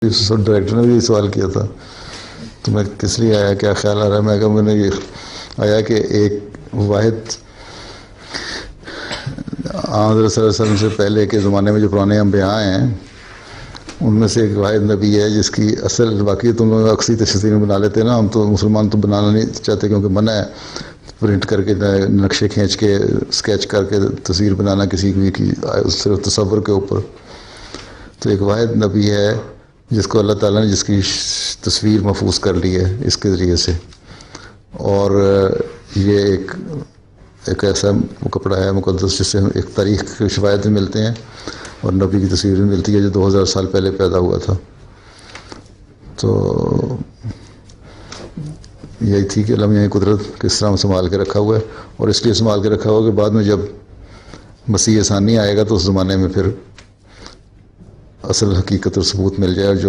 Director نے بھی سوال کیا تھا تو میں کس لیے آیا، کیا خیال آ رہا ہے، میں کہا میں نے یہ آیا کہ ایک واحد حضرت صلی اللہ علیہ وسلم سے پہلے کے زمانے میں جو پرانے انبیاء ہیں ان میں سے ایک واحد نبی ہے جس کی اصل، باقی تم لوگ اکثر تصویر بنا لیتے ہیں نا، ہم تو مسلمان تو بنانا نہیں چاہتے کیونکہ منع ہے پرنٹ کر کے نقشے کھینچ کے اسکیچ کر کے تصویر بنانا کسی کی صرف تصور کے اوپر. تو ایک واحد نبی ہے جس کو اللہ تعالیٰ نے جس کی تصویر محفوظ کر لی ہے اس کے ذریعے سے، اور یہ ایک ایسا کپڑا ہے مقدس جس سے ایک تاریخ کے شواہد بھی ملتے ہیں اور نبی کی تصویر بھی ملتی ہے جو 2000 سال پہلے پیدا ہوا تھا. تو یہی تھی کہ اللہ قدرت کس طرح سنبھال کے رکھا ہوا ہے، اور اس لیے سنبھال کے رکھا ہوا کہ بعد میں جب مسیح ثانی آئے گا تو اس زمانے میں پھر اصل حقیقت اور ثبوت مل جائے، اور جو